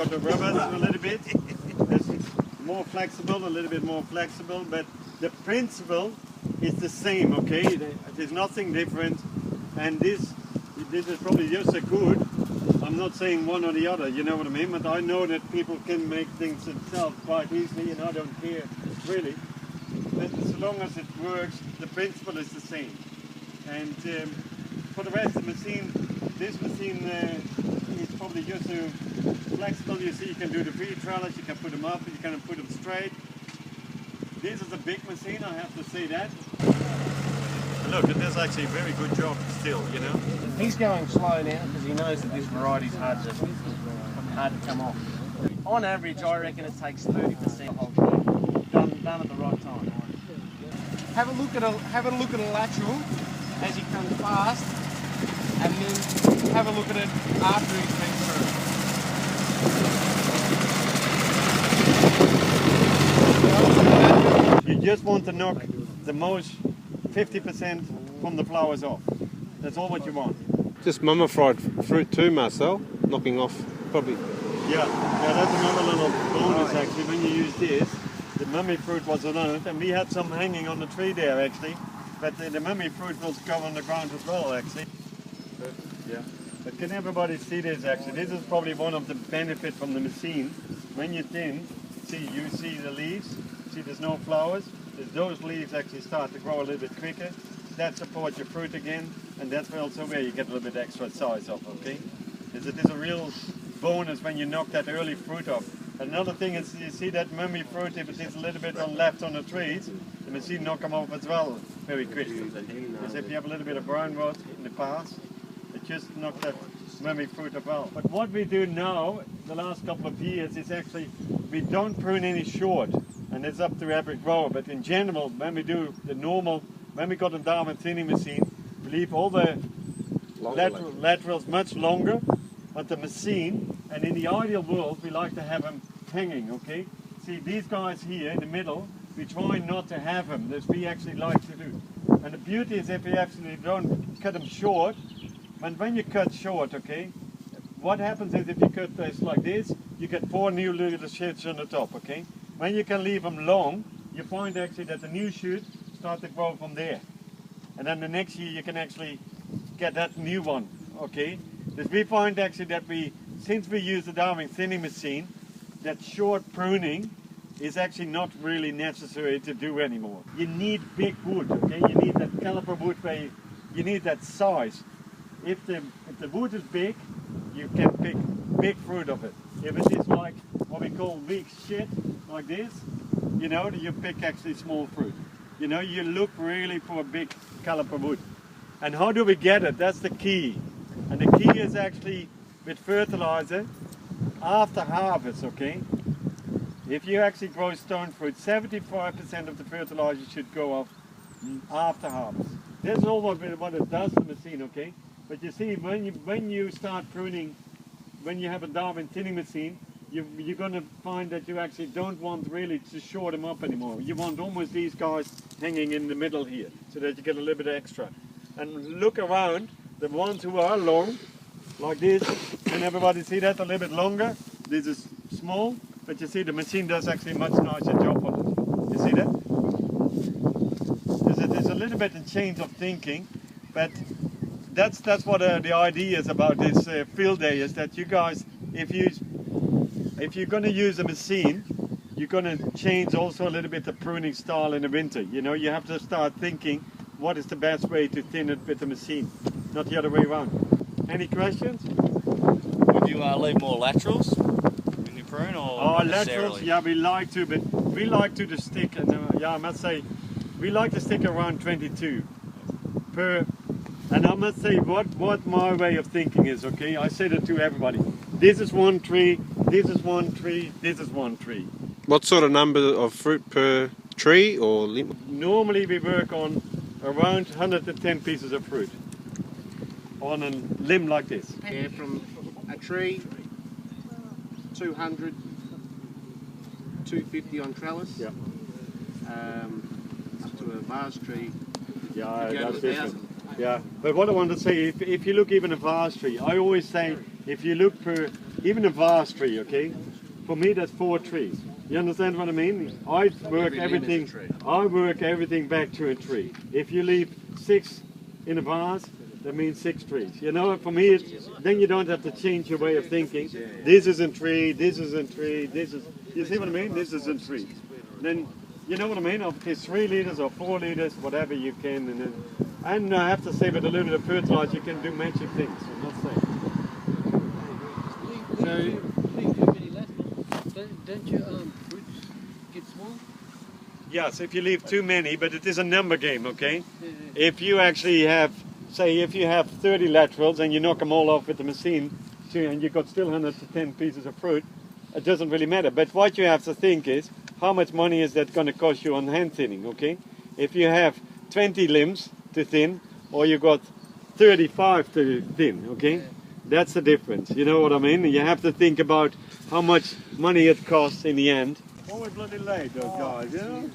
got the rubbers a little bit. It's more flexible, a little bit more flexible, but the principle is the same, okay? There's nothing different, and this is probably just as good. I'm not saying one or the other, you know what I mean? But I know that people can make things themselves quite easily, and I don't care really. But so long as it works, the principle is the same. And for the rest, the machine, this machine is probably just so flexible. You see, you can do the V-trellis, you can put them up, you can put them straight. This is a big machine, I have to say that. Look, it does actually a very good job still, you know. He's going slow now because he knows that this variety is hard to come off. On average, I reckon it takes 30% the whole tree, done at the right time. Have a look at a lateral as he comes fast, and then have a look at it after he's been through. You just want to knock the most 50% from the flowers off. That's all what you want. Just mummified fruit too, Marcel, knocking off probably. Yeah, that's another little bonus actually. When you use this, the mummy fruit was on it, and we had some hanging on the tree there actually. But the mummy fruit will go on the ground as well actually. Yeah. But can everybody see this actually? This is probably one of the benefits from the machine. When you thin, you see the leaves. See, there's no flowers. Those leaves actually start to grow a little bit quicker. That supports your fruit again, and that's also where you get a little bit extra size off, okay? It is a real bonus when you knock that early fruit off. Another thing is, you see that mummy fruit, if it is a little bit left on the trees, the machine knock them off as well very quickly. Because if you have a little bit of brown rot in the past, it just knocked that mummy fruit as well. But what we do now, the last couple of years, is actually we don't prune any short. And it's up to every grower, but in general, when we do the normal, when we got a diamond thinning machine, we leave all the laterals much longer, but the machine, and in the ideal world, we like to have them hanging, okay? See, these guys here in the middle, we try not to have them, as we actually like to do. And the beauty is if you actually don't cut them short, and when you cut short, okay, what happens is if you cut this like this, you get 4 new little shoots on the top, okay? When you can leave them long, you find actually that the new shoots start to grow from there. And then the next year you can actually get that new one, okay? Because we find actually that since we use the Darwin thinning machine, that short pruning is actually not really necessary to do anymore. You need big wood, okay? You need that caliper wood where you need that size. If the wood is big, you can pick big fruit of it. If it is like what we call weak shit, like this, you know, you pick actually small fruit. You know, you look really for a big caliper wood. And how do we get it? That's the key. And the key is actually with fertilizer after harvest, okay? If you actually grow stone fruit, 75% of the fertilizer should go off after harvest. That's all what it does to the machine, okay? But you see, when you start pruning, when you have a Darwin thinning machine, you're going to find that you actually don't want really to short them up anymore. You want almost these guys hanging in the middle here, so that you get a little bit extra. And look around, the ones who are long, like this, can everybody see that a little bit longer? This is small, but you see the machine does actually a much nicer job on it. You see that? There's a little bit of change of thinking, but that's what the idea is about this field day, is that you guys, if you're going to use a machine, you're going to change also a little bit the pruning style in the winter. You know, you have to start thinking what is the best way to thin it with the machine, not the other way around. Any questions? Would you leave more laterals when you prune, or not laterals, yeah, we like to, but we like to stick, and yeah, I must say, we like to stick around 22 per. And I must say what my way of thinking is, okay? I said it to everybody. This is one tree, this is one tree, this is one tree. What sort of number of fruit per tree or limb? Normally we work on around 110 pieces of fruit on a limb like this. Yeah, from a tree, 200, 250 on trellis, yeah. Up to a vase tree, yeah, you go that's to 1,000. different. Yeah, but what I want to say, if you look even a vase tree, I always say if you look per even a vase tree, okay? For me, that's 4 trees. You understand what I mean? I work everything back to a tree. If you leave 6 in a vase, that means 6 trees. You know, for me, then you don't have to change your way of thinking. This isn't tree, this isn't tree, this is, you see what I mean? This isn't tree. Then, you know what I mean? If it's 3 litres or 4 litres, whatever you can. And I have to say, with a little bit of fertilizer, you can do magic things. I'm not saying. Don't your fruits get small? Yes, if you leave too many, but it is a number game, okay? If you actually have, say, if you have 30 laterals and you knock them all off with the machine, and you've got still 110 pieces of fruit, it doesn't really matter. But what you have to think is, how much money is that going to cost you on hand thinning, okay? If you have 20 limbs to thin, or you got 35 to thin, okay? That's the difference, you know what I mean? You have to think about how much money it costs in the end. Oh, we're bloody late, those guys, you know?